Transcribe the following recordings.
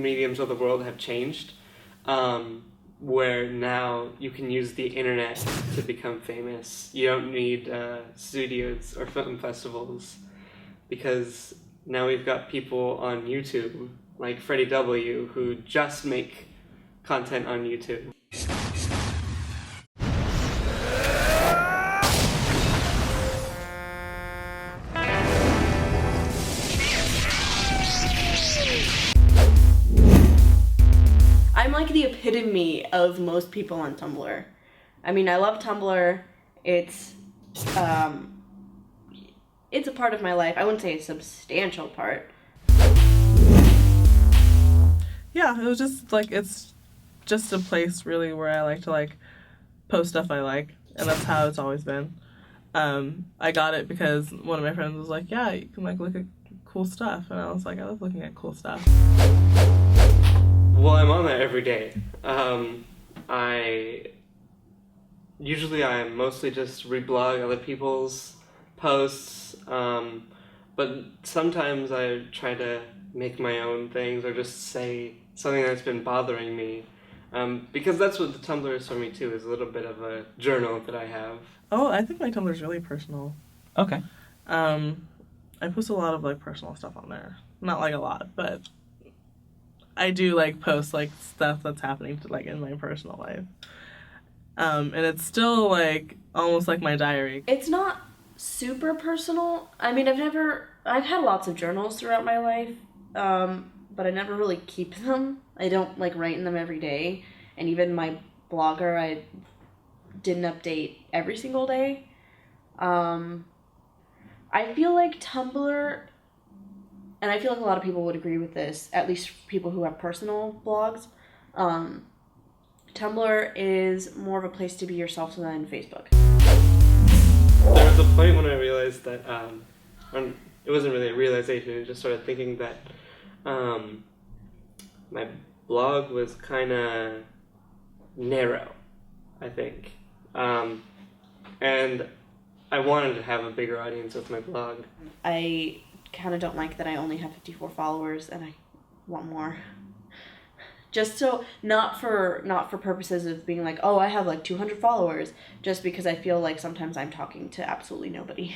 mediums of the world have changed, where now you can use the internet to become famous. You don't need studios or film festivals, because now we've got people on YouTube, like Freddie W., who just make content on YouTube. I'm like the epitome of most people on Tumblr. I mean, I love Tumblr. It's a part of my life. I wouldn't say a substantial part. Yeah, it was just like, it's just a place really where I like to like post stuff I like, and that's how it's always been. I got it because one of my friends was like, yeah, you can like look at cool stuff, and I was like, I love looking at cool stuff. Well, I'm on there every day. I mostly just reblog other people's posts, but sometimes I try to make my own things or just say something that's been bothering me, because that's what the Tumblr is for me too, is a little bit of a journal that I have. Oh, I think my Tumblr is really personal. Okay. I post a lot of like personal stuff on there. Not like a lot, but I do like post like stuff that's happening to like in my personal life. And it's still like almost like my diary. It's not super personal. I mean, I've had lots of journals throughout my life, but I never really keep them. I don't like write in them every day. And even my blogger, I didn't update every single day. I feel like Tumblr, and I feel like a lot of people would agree with this, at least people who have personal blogs, Tumblr is more of a place to be yourself than Facebook. There was a point when I realized that, it wasn't really a realization, it was just sort of thinking that my blog was kind of narrow, I think. And I wanted to have a bigger audience with my blog. I kind of don't like that I only have 54 followers and I want more. Just so, not for purposes of being like, oh, I have like 200 followers, just because I feel like sometimes I'm talking to absolutely nobody.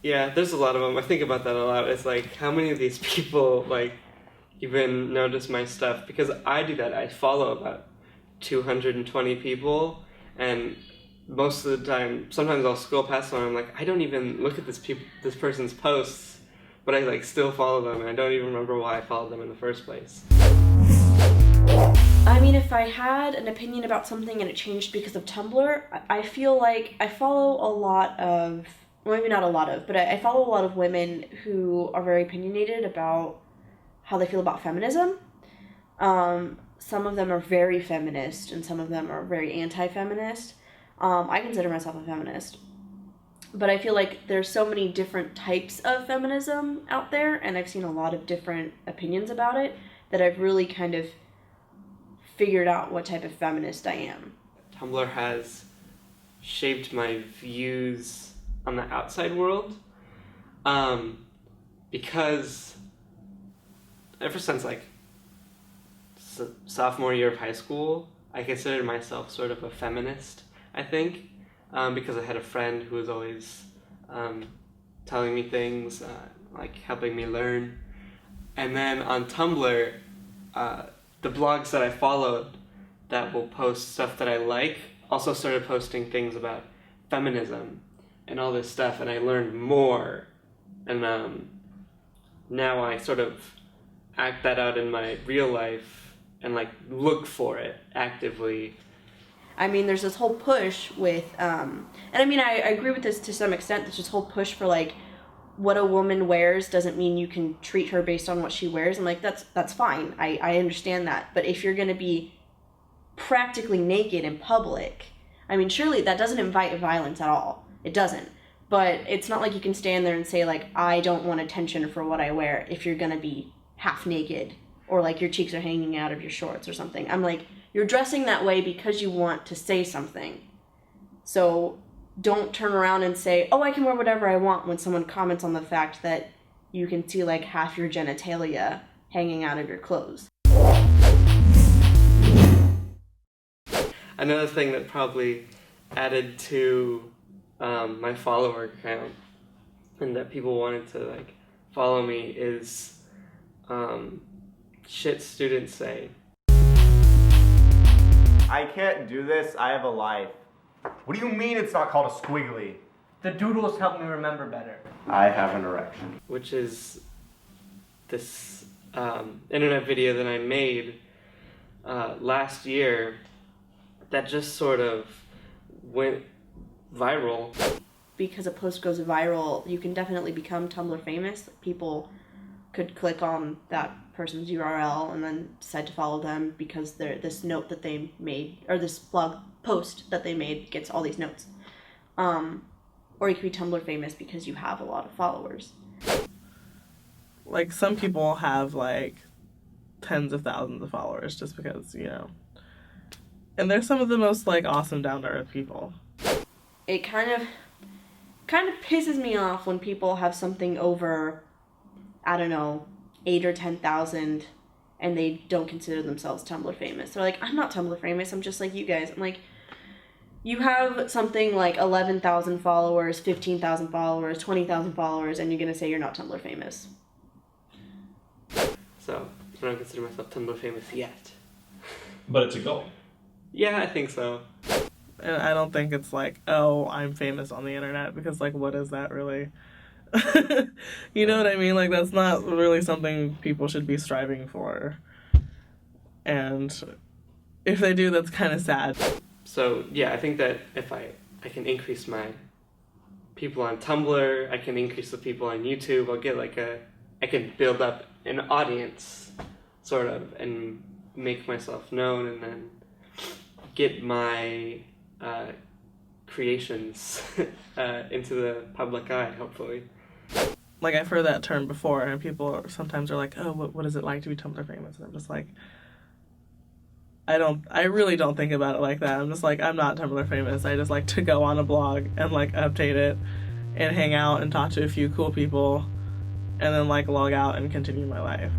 Yeah, there's a lot of them. I think about that a lot. It's like, how many of these people like even notice my stuff? Because I do that. I follow about 220 people, and most of the time, sometimes I'll scroll past them and I'm like, I don't even look at this person's posts, but I like still follow them, and I don't even remember why I followed them in the first place. I mean, if I had an opinion about something and it changed because of Tumblr, I feel like I follow a lot of, well, maybe not a lot of, but I follow a lot of women who are very opinionated about how they feel about feminism. Some of them are very feminist, and some of them are very anti-feminist. I consider myself a feminist. But I feel like there's so many different types of feminism out there, and I've seen a lot of different opinions about it, that I've really kind of figured out what type of feminist I am. Tumblr has shaped my views on the outside world, because ever since like sophomore year of high school, I considered myself sort of a feminist, I think, because I had a friend who was always telling me things, like helping me learn. And then on Tumblr, the blogs that I followed that will post stuff that I like also started posting things about feminism and all this stuff, and I learned more. And now I sort of act that out in my real life and like look for it actively. I mean, there's this whole push with, and I mean, I agree with this to some extent. There's this whole push for like, what a woman wears doesn't mean you can treat her based on what she wears. I'm like, that's fine. I understand that. But if you're going to be practically naked in public, I mean, surely that doesn't invite violence at all. It doesn't. But it's not like you can stand there and say, like, I don't want attention for what I wear if you're going to be half naked or like your cheeks are hanging out of your shorts or something. I'm like, you're dressing that way because you want to say something. So don't turn around and say, oh, I can wear whatever I want, when someone comments on the fact that you can see like half your genitalia hanging out of your clothes. another thing that probably added to my follower count and that people wanted to like follow me is shit students say. I can't do this, I have a life. What do you mean it's not called a squiggly? The doodles help me remember better. I have an erection. Which is this internet video that I made last year that just sort of went viral. Because a post goes viral, you can definitely become Tumblr famous. People could click on that person's URL and then decide to follow them because this note that they made, or this blog post that they made gets all these notes. Or you could be Tumblr famous because you have a lot of followers. Like, some people have, like, tens of thousands of followers just because, you know. And they're some of the most, like, awesome, down-to-earth people. It kind of pisses me off when people have something over, I don't know, 8 or 10,000 and they don't consider themselves Tumblr famous. They're like, I'm not Tumblr famous, I'm just like you guys. I'm like, you have something like 11,000 followers, 15,000 followers, 20,000 followers, and you're going to say you're not Tumblr famous. So, I don't consider myself Tumblr famous yet. But it's a goal. Yeah, I think so. And I don't think it's like, oh, I'm famous on the internet, because, like, what is that really? You know what I mean? Like, that's not really something people should be striving for. And if they do, that's kind of sad. So, yeah, I think that if I can increase my people on Tumblr, I can increase the people on YouTube, I'll get like I can build up an audience, sort of, and make myself known, and then get my creations into the public eye, hopefully. Like, I've heard that term before, and people sometimes are like, oh, what is it like to be Tumblr famous? And I'm just like, I really don't think about it like that. I'm just like, I'm not Tumblr famous. I just like to go on a blog and, like, update it and hang out and talk to a few cool people and then, like, log out and continue my life.